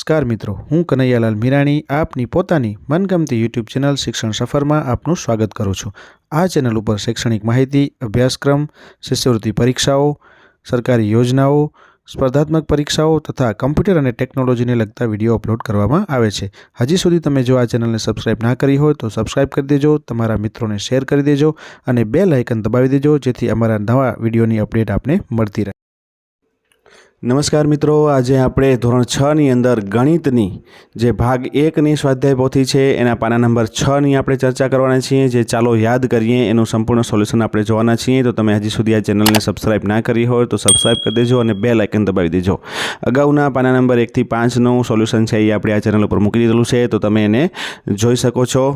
નમસ્કાર મિત્રો, હું કનૈયાલાલ મીરાણી આપની પોતાની મનગમતી યુટ્યુબ ચેનલ શિક્ષણ સફરમાં આપનું સ્વાગત કરું છું। આ ચેનલ ઉપર શૈક્ષણિક માહિતી, અભ્યાસક્રમ, શિષ્યવૃત્તિ પરીક્ષાઓ, સરકારી યોજનાઓ, સ્પર્ધાત્મક પરીક્ષાઓ તથા કમ્પ્યુટર અને ટેકનોલોજીને લગતા વિડીયો અપલોડ કરવામાં આવે છે। હજી સુધી તમે જો આ ચેનલને સબસ્ક્રાઇબ ના કરી હોય તો સબસ્ક્રાઇબ કરી દેજો, તમારા મિત્રોને શેર કરી દેજો અને બેલ આઇકન દબાવી દેજો જેથી અમારા નવા વિડીયોની અપડેટ આપને મળતી રહે। नमस्कार मित्रों, आज आपणे धोरण 6 नी अंदर गणितनी जे भाग 1 नी स्वाध्याय पोथी छे एना पाना नंबर 6 नी आपणे चर्चा करवाना छीए। जे चालो याद करीए एनुं संपूर्ण सोल्यूशन आपणे जोवाना छीए। तो तमे हजी सुधी आ चेनलने सब्सक्राइब ना करी होय तो सब्सक्राइब कर देजो अने बेल आइकन दबावी देजो। अगाउना पाना नंबर 1 થી 5 નું सोल्यूशन छे ए आपणे आ चेनल पर मूकी दीधेलुं छे, तो तमे एने जोई शको छो।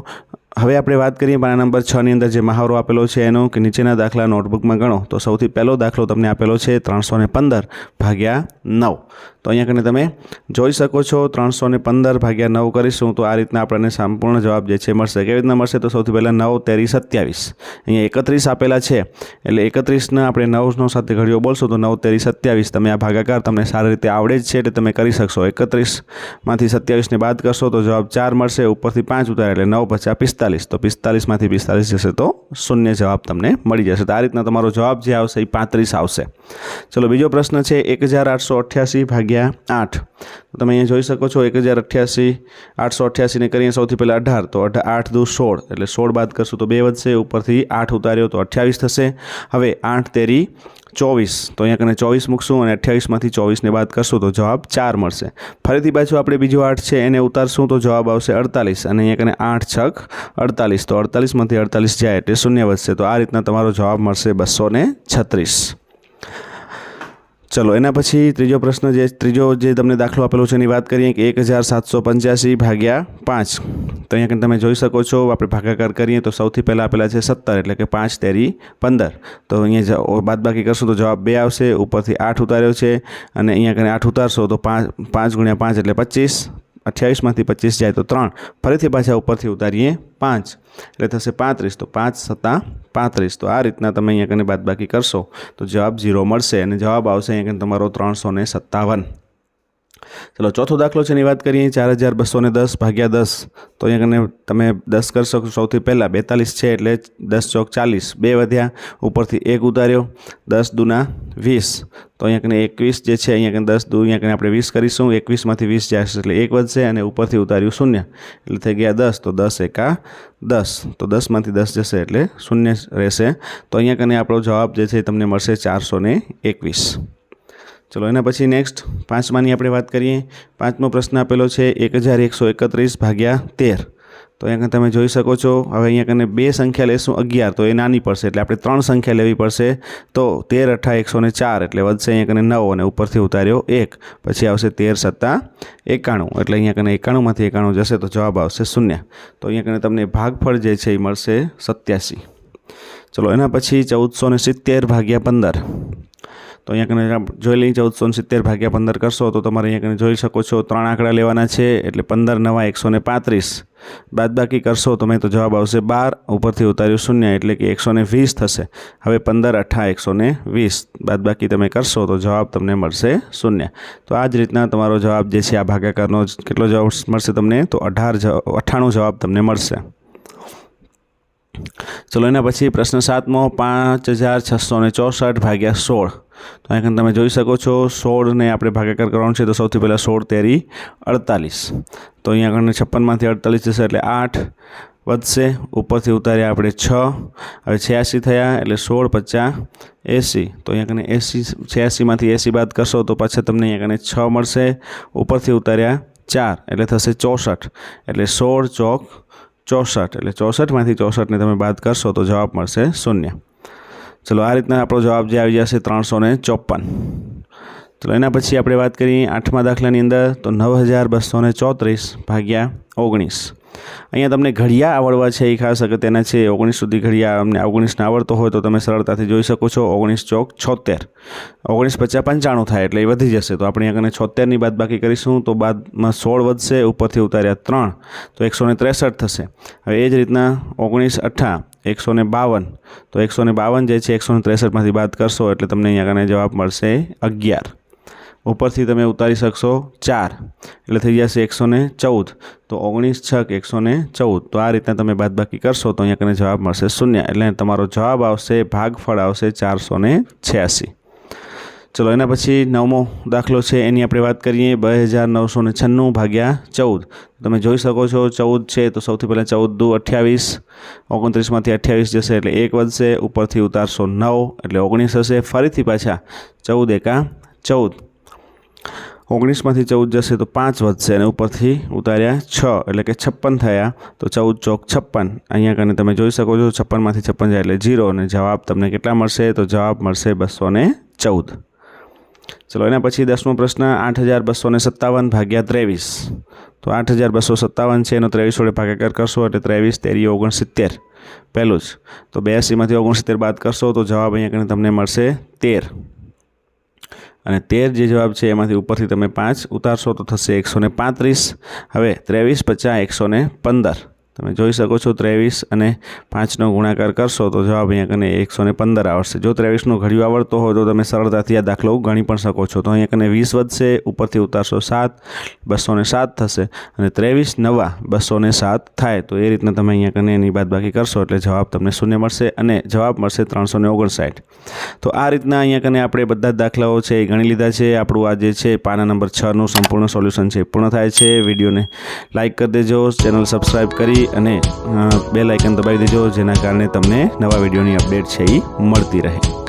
હવે આપણે વાત કરીએ પાના નંબર 6 ની અંદર જે મહાવરો આપેલો છે એનો કે નીચેના દાખલા નોટબુકમાં ગણો। તો સૌથી પહેલો દાખલો તમને આપેલો છે 315 ભાગ્યા 9। તો અહીંયા કને તમે જોઈ શકો છો 315 ભાગ્યા 9 કરીશું તો આ રીતના આપણને સંપૂર્ણ જવાબ જે છે મળશે। કેવી રીતના મળશે? તો સૌથી પહેલા 9 તેરી 27, અહીંયા 31 આપેલા છે એટલે 31 ને આપણે 9 નો સાથે ઘડિયો બોલશો તો 9 તેરી 27। તમે આ ભાગાકાર તમને સારી રીતે આવડે જ છે એટલે તમે કરી શકશો। 31 માંથી 27 ને બાદ કરશો તો જવાબ 4 મળશે, ઉપરથી 5 ઉતારે એટલે 9 + 45, તો 45 માંથી 45 જશે તો શૂન્ય જવાબ તમને મળી જશે। તો આ રીતના તમારો જવાબ જે આવશે એ 35 આવશે। ચલો બીજો પ્રશ્ન છે 1888 ભાગ્યા 8। તો તમે અહીંયા જોઈ શકો છો 888 ને કરીએ સૌથી પહેલા 18, તો 8 દુ 16 એટલે 16 બાદ કરશું તો 2 વધશે, ઉપરથી 8 ઉતાર્યો તો 28 થશે। હવે 8 તેરી 24, તો અહીંયા કને 24 મૂકશું અને 28 માંથી 24 ને બાદ કરશું તો જવાબ 4 મળશે। ફરીથી પાછું આપણે બીજો 8 છે એને ઉતારશું તો જવાબ આવશે 48 અને અહીંયા કને 8 છક 48, તો 48 માંથી 48 જાય એટલે શૂન્ય વધશે। તો આ રીતના તમારો જવાબ મળશે 236। चलो एना पछी त्रीजो प्रश्न जे तमने दाखलो आपेलो छे एनी वात करीए कि 1785 भाग्या 5। तो अहींया तमे जोई शको छो आपणे भागाकार करीए तो सौथी पहला आपेला छे 17 एटले के 5 तेरी 15। तो अहींया बादबाकी करशो तो जवाब 2 आवशे, उपरथी 8 उतार्यो छे अने अहींया कने 8 उतारशो तो 5 × 5 एटले 25, 28 मांथी 25 जाए तो 3, फरीथी पाछा उपरथी उतारीए 5 એટલે થશે 35, તો 5 + 35। તો આ રીતના તમે અહીંયા કને બાદબાકી કરશો તો જવાબ 0 મળશે અને જવાબ આવશે અહીંયા કને તમારો 357। चलो चौथो दाखलो छे एनी वात करीए 4210 भाग्या 10। तो अहींया कने तमे 10 कर शको। सौथी पहला 42 छे એટલે 10 ચોક 40, 2 વધ્યા, ઉપરથી 1 ઉતાર્યો, 10 दूना 20। तो अहींया कने 21 जे छे अहींया कने 10 दू अहींया कने આપણે 20 કરીશું, 21 માંથી 20 જાય એટલે 1 વધશે અને ઉપરથી ઉતાર્યું 0 એટલે થઈ ગયા 10, તો 10 એકા 10, तो 10 માંથી 10 જશે એટલે 0 રહેશે। તો अहींया कने આપણો जवाब जे छे તમને મળશે 421। चलो एना पछी नेक्स्ट 5मानी आपणे वात करीए। 5मो प्रश्न आपेलो छे 1131 भाग्या 13। तो अहींया तमे जोई शको छो। हवे अहींया कने 2 संख्या लेशुं 11, तो ए नानी पड़शे એટલે આપણે 3 संख्या लेवी पड़शे। तो 13 × 8 = 104 એટલે વધશે अहींया कने 9 અને ઉપરથી ઉતાર્યો 1, પછી આવશે 13 + 7 = 91 એટલે अहींया कने 91 માંથી 91 जशे तो जवाब आवशे 0। तो अहींया कने तमने भागफळ जे छे ए मळशे 87। चलो एना पछी 1470 भाग्या 15। तो अहींया कने जोई लई 1470 भाग्या 15 करशो तो तमारे अहींया कने जोई शको छो 3 आंकड़ा लेवाना छे એટલે 15 × 9 = 135। बादबाकी करशो तो तो जवाब आवशे 12, उपरथी उतार्यो 0 એટલે કે 120 થશે। હવે 15 × 8 = 120, बादबाकी तमे करशो तो जवाब तमने मळशे 0। तो आ ज रीतना तमारो जवाब जे छे आ भागाकारनो केटलो जवाब मळशे तमने? तो 98 जवाब तमने मळशे। चलो एना पछी प्रश्न 7मो 5664 भाग्या 16। तो अहींया तमे जोई शको छो 16 ने आपणे भागाकार करवानो छे। तो सौथी पहला 16 तेरी 48, तो अहींया कने 56 मांथी 48 जशे એટલે 8 વધશે, ઉપરથી ઉતાર્યા આપણે 6, હવે 86 થયા એટલે 16 × 50 = 80। તો અહીંયા કને 86 માંથી 80 બાદ કરશો તો પાછા તમને અહીંયા કને 6 મળશે, ઉપરથી ઉતાર્યા 4 એટલે થશે 64 એટલે 16 ચોક 64 એટલે 64 માંથી 64 ને તમે બાદ કરશો તો જવાબ મળશે 0। चलो आ रीतना आपणो जवाब जे आवी जशे 354। चलो एना पछी आपणे वात करीए 8मा दाखलानी अंदर तो 9234 भाग्या 19। अहींया तमने घड़िया आवड़वा छे ए खास अगत्यना छे। 19 सुधी घड़िया अमने 19 ने आवड़तो होय तो तमे सरळताथी जोई शको छो। 19 ચોક 76, 19 × 50 = 95 थाय એટલે એ વધી જશે। તો આપણે અહીંયા કને 76 ની બાદબાકી કરીશું તો બાદમાં 16 વધશે, ઉપરથી ઉતાર્યા 3 તો 163 થશે। હવે એ જ રીતના 19 × 8 = 152, तो 152 જે છે 163 માંથી બાદ કરશો એટલે તમને અહીંયા કને જવાબ મળશે 11। ઉપરથી તમે ઉતારી શકશો 4 એટલે થઈ જશે 114. તો 19 છક 114. તો આ રીતના તમે બાદબાકી કરશો તો અહીંયા કને જવાબ મળશે 0. એટલે તમારો જવાબ આવશે, ભાગફળ આવશે 486. ચલો એના પછી 9મો દાખલો છે, એની આપણે વાત કરીએ. 2996 ભાગ્યા 14. તમે જોઈ શકો છો 14 છે તો સૌથી પહેલાં 14 દુ 28, 29માંથી 28 જશે એટલે 1 વધશે, ઉપરથી ઉતારશો 9 એટલે 19 હશે. ફરીથી પાછા 14 એકા 14, 19માંથી 14 જશે તો 5 વધશે અને ઉપરથી ઉતાર્યા 6 એટલે કે 56 થયા. તો 14 ચોક 56. અહીંયા કને તમે જોઈ શકો છો 56માંથી 56 જાય એટલે 0 અને જવાબ તમને કેટલા મળશે? તો જવાબ મળશે 214. ચલો એના પછી 10મો પ્રશ્ન. 8257 ભાગ્યા 23. તો 8257 છે, એનો 23 વડે ભાગાકાર કરશો એટલે 23 તેરી 69 પહેલું જ. તો 82માંથી 69 બાદ કરશો તો જવાબ અહીંયા કને તમને મળશે 13. અને 13 જે જવાબ છે એમાંથી ઉપરથી તમે 5 ઉતારશો તો થશે 135. હવે 23 50 115. તમે જોઈ શકો છો 23 અને 5નો ગુણાકાર કરશો તો જવાબ અહીંયા કને 115 આવશે. જો 23નો ઘડિયો આવડતો હોય તો તમે સરળતાથી આ દાખલો ગણી પણ શકો છો. તો અહીંયા કને 20 વધશે, ઉપરથી ઉતારશો 7, 207 થશે અને 23 નવા 207 થાય. તો એ રીતના તમે અહીંયા કને એની બાદબાકી કરશો એટલે જવાબ તમને 0 મળશે અને જવાબ મળશે 359. તો આ રીતના અહીંયા કને આપણે બધા જ દાખલાઓ છે એ ગણી લીધા છે. આપણું આ જે છે પાના નંબર 6નું સંપૂર્ણ સોલ્યુશન છે પૂર્ણ થાય છે. વિડીયોને લાઇક કરી દેજો, ચેનલ સબસ્ક્રાઈબ કરી અને બેલ આઇકન દબાવી દેજો, જેના કારણે તમને નવા વિડીયોની અપડેટ છે એ મળતી રહે.